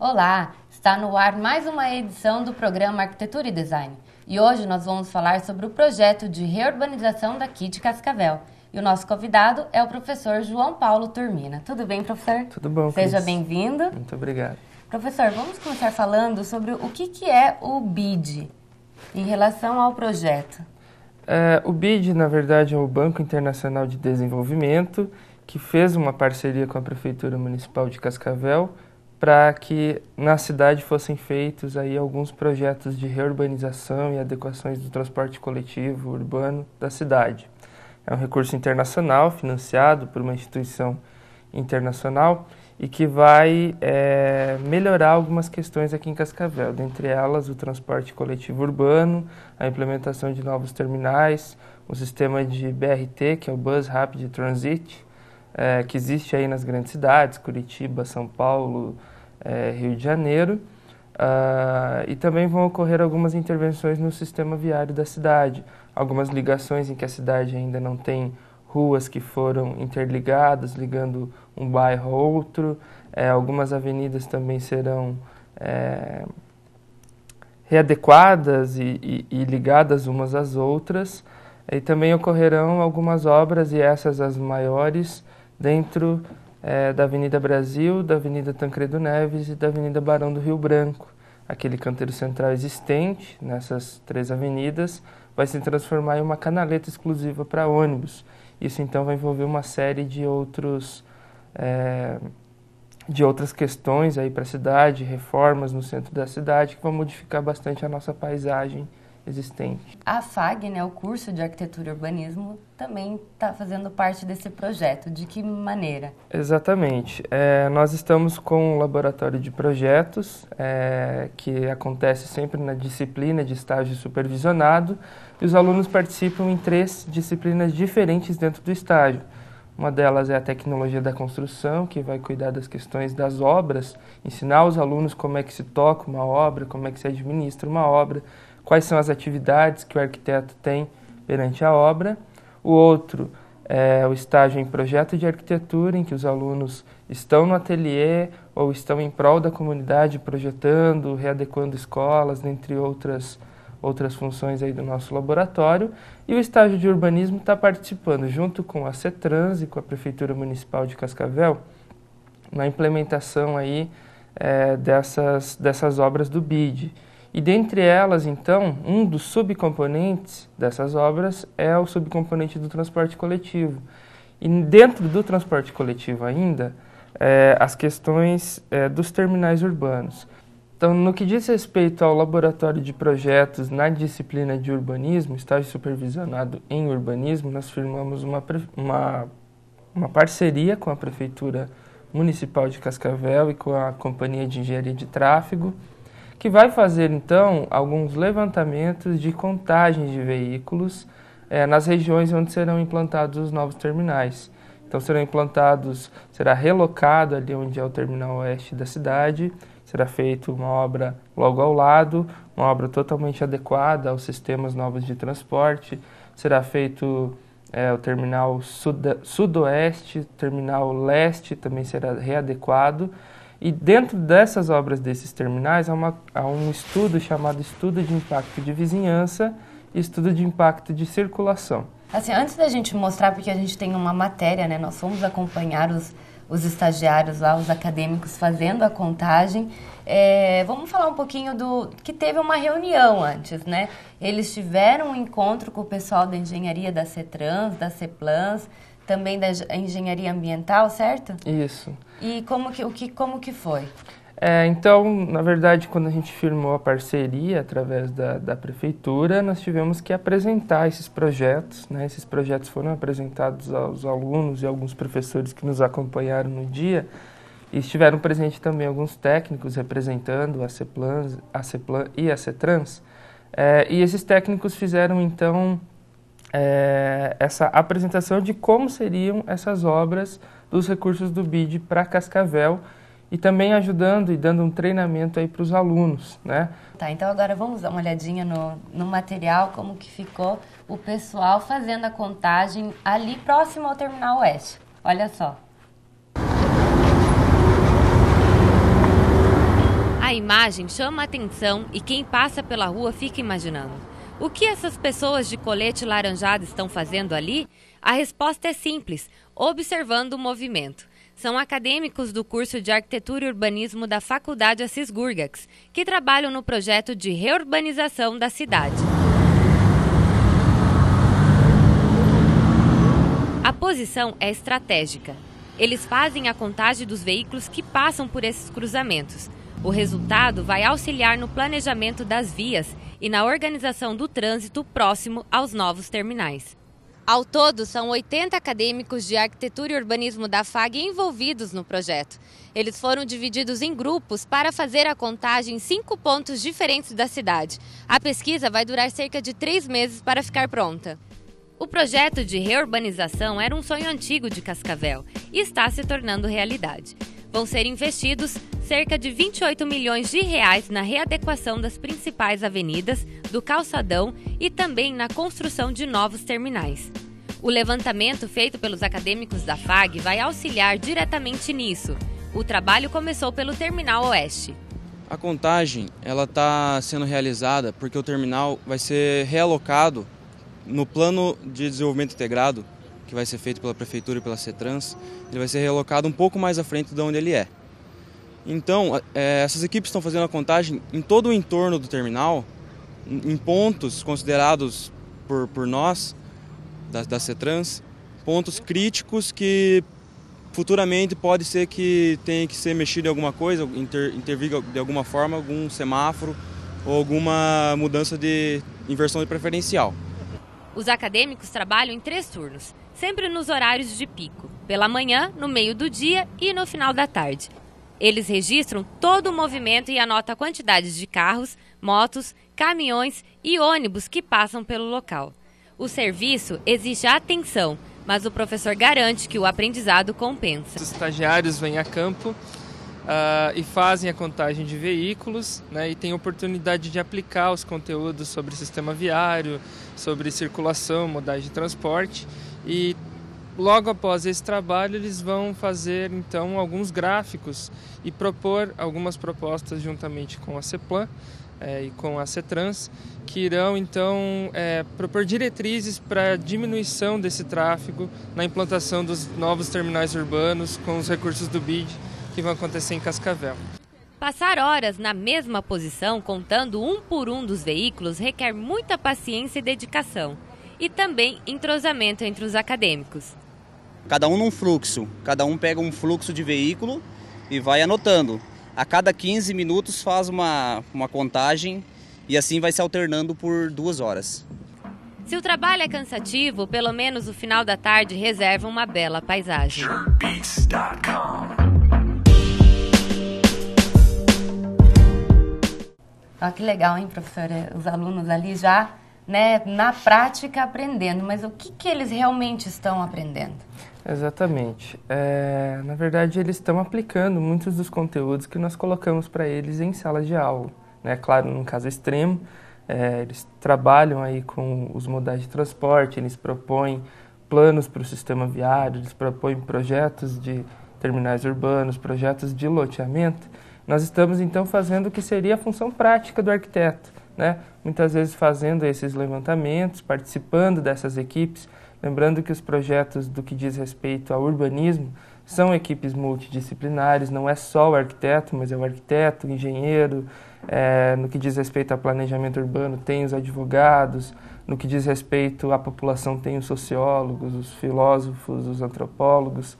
Olá, está no ar mais uma edição do programa Arquitetura e Design. E hoje nós vamos falar sobre o projeto de reurbanização daqui de Cascavel. E o nosso convidado é o professor João Paulo Turmina. Tudo bem, professor? Tudo bom, Seja Cris. bem-vindo. Muito obrigado. Professor, vamos começar falando sobre o que é o BID em relação ao projeto. O BID, na verdade, é o Banco Internacional de Desenvolvimento, que fez uma parceria com a Prefeitura Municipal de Cascavel para que na cidade fossem feitos aí alguns projetos de reurbanização e adequações do transporte coletivo urbano da cidade. É um recurso internacional financiado por uma instituição internacional e que vai melhorar algumas questões aqui em Cascavel, dentre elas o transporte coletivo urbano, a implementação de novos terminais, o sistema de BRT, que é o Bus Rapid Transit, que existe aí nas grandes cidades, Curitiba, São Paulo, Rio de Janeiro, e também vão ocorrer algumas intervenções no sistema viário da cidade, algumas ligações em que a cidade ainda não tem ruas que foram interligadas, ligando um bairro a outro, algumas avenidas também serão readequadas e ligadas umas às outras, e também ocorrerão algumas obras, e essas as maiores, dentro da Avenida Brasil, da Avenida Tancredo Neves e da Avenida Barão do Rio Branco. Aquele canteiro central existente nessas três avenidas vai se transformar em uma canaleta exclusiva para ônibus. Isso então vai envolver uma série de outras questões aí para a cidade, reformas no centro da cidade que vão modificar bastante a nossa paisagem existente. A FAG, o curso de Arquitetura e Urbanismo, também está fazendo parte desse projeto. De que maneira? Exatamente. Nós estamos com um laboratório de projetos que acontece sempre na disciplina de estágio supervisionado, e os alunos participam em 3 disciplinas diferentes dentro do estágio. Uma delas é a tecnologia da construção, que vai cuidar das questões das obras, ensinar os alunos como é que se toca uma obra, como é que se administra uma obra, quais são as atividades que o arquiteto tem perante a obra. O outro é o estágio em projeto de arquitetura, em que os alunos estão no ateliê ou estão em prol da comunidade, projetando, readequando escolas, dentre outras funções aí do nosso laboratório. E o estágio de urbanismo está participando, junto com a CETRANS e com a Prefeitura Municipal de Cascavel, na implementação aí dessas obras do BID. E dentre elas, então, um dos subcomponentes dessas obras é o subcomponente do transporte coletivo. E dentro do transporte coletivo ainda, as questões dos terminais urbanos. Então, no que diz respeito ao laboratório de projetos na disciplina de urbanismo, estágio supervisionado em urbanismo, nós firmamos uma parceria com a Prefeitura Municipal de Cascavel e com a Companhia de Engenharia de Tráfego, que vai fazer, então, alguns levantamentos de contagens de veículos nas regiões onde serão implantados os novos terminais. Então, será relocado ali onde é o terminal oeste da cidade, será feita uma obra logo ao lado, uma obra totalmente adequada aos sistemas novos de transporte, será feito o terminal sudoeste, terminal leste também será readequado. E dentro dessas obras desses terminais há um estudo chamado Estudo de Impacto de Vizinhança e Estudo de Impacto de Circulação. Assim, antes da gente mostrar, porque a gente tem uma matéria, nós fomos acompanhar os estagiários lá, os acadêmicos fazendo a contagem, vamos falar um pouquinho que teve uma reunião antes, Eles tiveram um encontro com o pessoal da engenharia da CETRANS, da CEPLANS, também da engenharia ambiental, certo? Isso. E como que foi? Então, na verdade, quando a gente firmou a parceria através da prefeitura, nós tivemos que apresentar esses projetos, Esses projetos foram apresentados aos alunos e alguns professores que nos acompanharam no dia, e estiveram presentes também alguns técnicos representando a CEPLAN e a CETRANS, e esses técnicos fizeram, então, essa apresentação de como seriam essas obras dos recursos do BID para Cascavel, e também ajudando e dando um treinamento aí para os alunos, Tá, então agora vamos dar uma olhadinha no material, como que ficou o pessoal fazendo a contagem ali próximo ao Terminal Oeste. Olha só. A imagem chama a atenção e quem passa pela rua fica imaginando. O que essas pessoas de colete laranjado estão fazendo ali? A resposta é simples, observando o movimento. São acadêmicos do curso de Arquitetura e Urbanismo da Faculdade Assis Gurgax, que trabalham no projeto de reurbanização da cidade. A posição é estratégica. Eles fazem a contagem dos veículos que passam por esses cruzamentos. O resultado vai auxiliar no planejamento das vias e na organização do trânsito próximo aos novos terminais. Ao todo, são 80 acadêmicos de arquitetura e urbanismo da FAG envolvidos no projeto. Eles foram divididos em grupos para fazer a contagem em 5 pontos diferentes da cidade. A pesquisa vai durar cerca de 3 meses para ficar pronta. O projeto de reurbanização era um sonho antigo de Cascavel e está se tornando realidade. Vão ser investidos cerca de 28 milhões de reais na readequação das principais avenidas, do calçadão e também na construção de novos terminais. O levantamento feito pelos acadêmicos da FAG vai auxiliar diretamente nisso. O trabalho começou pelo Terminal Oeste. A contagem está sendo realizada porque o terminal vai ser realocado no plano de desenvolvimento integrado, que vai ser feito pela Prefeitura e pela CETRANS. Ele vai ser realocado um pouco mais à frente de onde ele é. Então, essas equipes estão fazendo a contagem em todo o entorno do terminal, em pontos considerados por nós, da CETRANS, pontos críticos que futuramente pode ser que tenha que ser mexido em alguma coisa, intervir de alguma forma, algum semáforo ou alguma mudança de inversão de preferencial. Os acadêmicos trabalham em 3 turnos, sempre nos horários de pico, pela manhã, no meio do dia e no final da tarde. Eles registram todo o movimento e anotam a quantidade de carros, motos, caminhões e ônibus que passam pelo local. O serviço exige atenção, mas o professor garante que o aprendizado compensa. Os estagiários vêm a campo e fazem a contagem de veículos, né, e têm oportunidade de aplicar os conteúdos sobre sistema viário, sobre circulação, modais de transporte, e logo após esse trabalho eles vão fazer então alguns gráficos e propor algumas propostas juntamente com a CEPLAN e com a CETRANS, que irão então propor diretrizes para a diminuição desse tráfego na implantação dos novos terminais urbanos com os recursos do BID que vão acontecer em Cascavel. Passar horas na mesma posição, contando um por um dos veículos, requer muita paciência e dedicação. E também entrosamento entre os acadêmicos. Cada um num fluxo, cada um pega um fluxo de veículo e vai anotando. A cada 15 minutos faz uma contagem e assim vai se alternando por 2 horas. Se o trabalho é cansativo, pelo menos no final da tarde reserva uma bela paisagem. Olha que legal, hein, professora? Os alunos ali já, né, na prática aprendendo, mas o que eles realmente estão aprendendo? Exatamente. Na verdade, eles estão aplicando muitos dos conteúdos que nós colocamos para eles em sala de aula. Né? Claro, num caso extremo, eles trabalham aí com os modais de transporte, eles propõem planos para o sistema viário, eles propõem projetos de terminais urbanos, projetos de loteamento. Nós estamos, então, fazendo o que seria a função prática do arquiteto, né? Muitas vezes fazendo esses levantamentos, participando dessas equipes, lembrando que os projetos do que diz respeito ao urbanismo são equipes multidisciplinares, não é só o arquiteto, mas é o arquiteto, o engenheiro, no que diz respeito ao planejamento urbano tem os advogados, no que diz respeito à população tem os sociólogos, os filósofos, os antropólogos.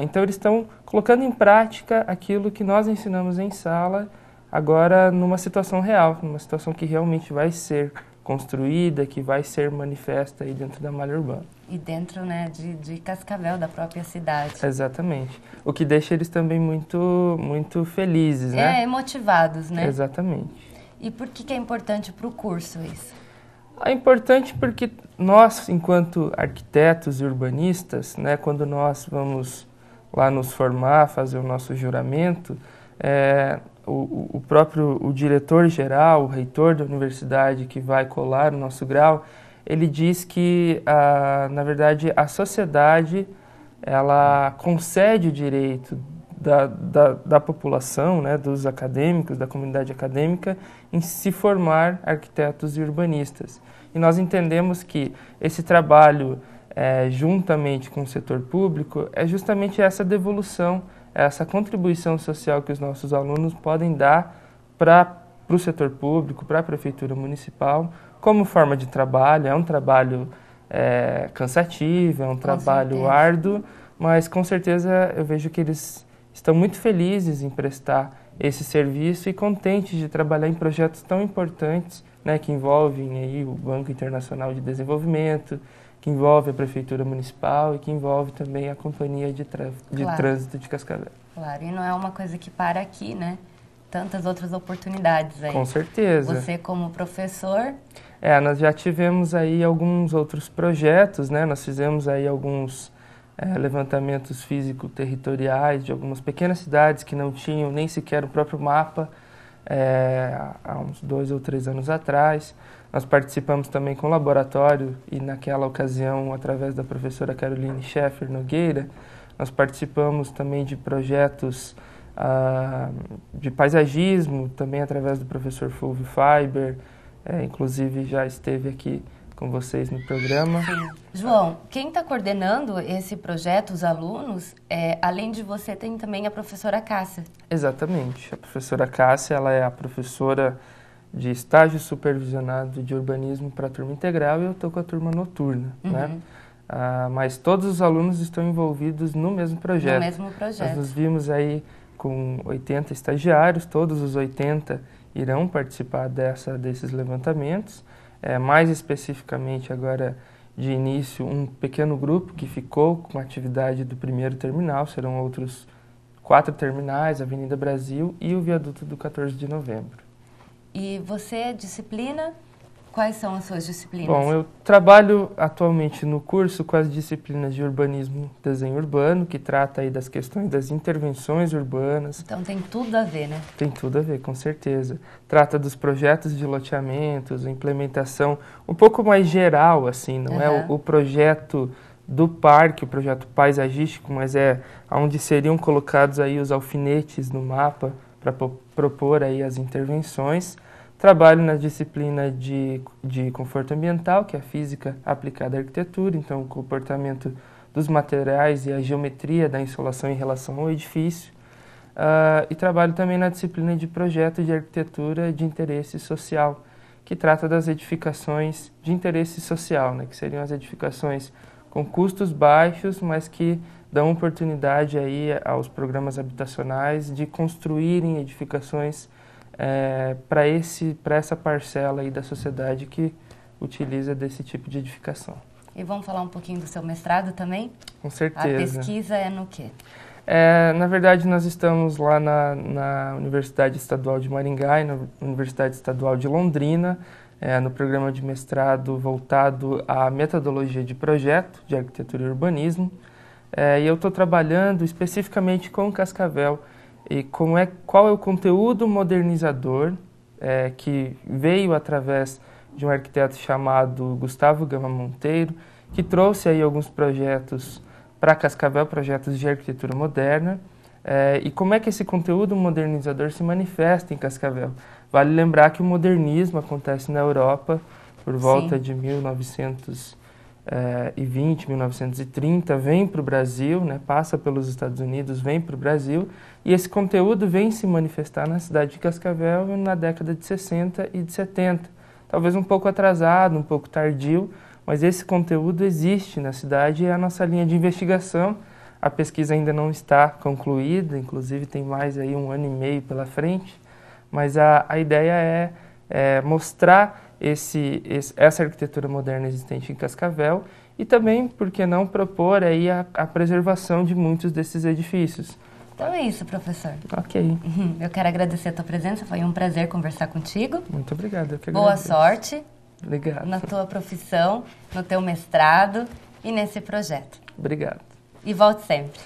Então eles estão colocando em prática aquilo que nós ensinamos em sala, agora numa situação real, numa situação que realmente vai ser construída, que vai ser manifesta aí dentro da malha urbana. E dentro, né, de Cascavel, da própria cidade. Exatamente. O que deixa eles também muito felizes, né? Motivados, né? Exatamente. E por que é importante para o curso isso? É importante porque nós, enquanto arquitetos e urbanistas, né, quando nós vamos lá nos formar, fazer o nosso juramento, o diretor-geral, o reitor da universidade que vai colar o nosso grau, ele diz que, na verdade, a sociedade ela concede o direito da população, né, dos acadêmicos, da comunidade acadêmica, em se formar arquitetos e urbanistas. E nós entendemos que esse trabalho, juntamente com o setor público, é justamente essa devolução, essa contribuição social que os nossos alunos podem dar para o setor público, para a prefeitura municipal, como forma de trabalho. É um trabalho cansativo, é um trabalho árduo, mas com certeza eu vejo que eles estão muito felizes em prestar esse serviço e contentes de trabalhar em projetos tão importantes, né, que envolvem aí o Banco Internacional de Desenvolvimento, que envolve a Prefeitura Municipal e que envolve também a Companhia de Trânsito de Cascavel. Claro, e não é uma coisa que para aqui, né? Tantas outras oportunidades aí. Com certeza. Você como professor... nós já tivemos aí alguns outros projetos, né? Nós fizemos aí alguns levantamentos físico-territoriais de algumas pequenas cidades que não tinham nem sequer o próprio mapa há uns 2 ou 3 anos atrás. Nós participamos também com o laboratório e naquela ocasião, através da professora Caroline Scheffer Nogueira, nós participamos também de projetos de paisagismo, também através do professor Fulvio Faiber, inclusive já esteve aqui com vocês no programa. Sim. João, quem está coordenando esse projeto, os alunos, além de você, tem também a professora Cássia. Exatamente. A professora Cássia, ela é a professora de estágio supervisionado de urbanismo para a turma integral e eu estou com a turma noturna, né? Mas todos os alunos estão envolvidos no mesmo projeto. No mesmo projeto. Nós nos vimos aí com 80 estagiários, todos os 80 irão participar desses levantamentos. Mais especificamente agora, de início, um pequeno grupo que ficou com a atividade do primeiro terminal, serão outros 4 terminais, Avenida Brasil e o viaduto do 14 de novembro. E você, disciplina, quais são as suas disciplinas? Bom, eu trabalho atualmente no curso com as disciplinas de urbanismo e desenho urbano, que trata aí das questões das intervenções urbanas. Então tem tudo a ver, né? Tem tudo a ver, com certeza. Trata dos projetos de loteamentos, a implementação um pouco mais geral, assim, não é o projeto do parque, o projeto paisagístico, mas onde seriam colocados aí os alfinetes no mapa para propor aí as intervenções. Trabalho na disciplina de conforto ambiental, que é a física aplicada à arquitetura, então o comportamento dos materiais e a geometria da insolação em relação ao edifício. E trabalho também na disciplina de projeto de arquitetura de interesse social, que trata das edificações de interesse social, né, que seriam as edificações com custos baixos, mas que dão oportunidade aí aos programas habitacionais de construírem edificações para essa parcela aí da sociedade que utiliza desse tipo de edificação. E vamos falar um pouquinho do seu mestrado também? Com certeza. A pesquisa é no quê? Na verdade, nós estamos lá na Universidade Estadual de Maringá e na Universidade Estadual de Londrina, no programa de mestrado voltado à metodologia de projeto de arquitetura e urbanismo. E eu estou trabalhando especificamente com Cascavel e qual é o conteúdo modernizador que veio através de um arquiteto chamado Gustavo Gama Monteiro, que trouxe aí alguns projetos para Cascavel, projetos de arquitetura moderna, e como é que esse conteúdo modernizador se manifesta em Cascavel. Vale lembrar que o modernismo acontece na Europa por volta de 1920, 1930, vem para o Brasil, né, passa pelos Estados Unidos, vem para o Brasil, e esse conteúdo vem se manifestar na cidade de Cascavel na década de 60 e de 70. Talvez um pouco atrasado, um pouco tardio, mas esse conteúdo existe na cidade e é a nossa linha de investigação. A pesquisa ainda não está concluída, inclusive tem mais aí 1 ano e meio pela frente, mas a ideia é mostrar essa arquitetura moderna existente em Cascavel e também, por que não, propor aí a preservação de muitos desses edifícios. Então é isso, professor. Ok. Eu quero agradecer a tua presença, foi um prazer conversar contigo. Muito obrigado. Eu que Boa agradeço. sorte. Obrigado. Na tua profissão, no teu mestrado e nesse projeto. Obrigado. E volte sempre.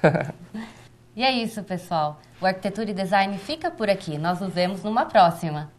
E é isso, pessoal. O Arquitetura e Design fica por aqui. Nós nos vemos numa próxima.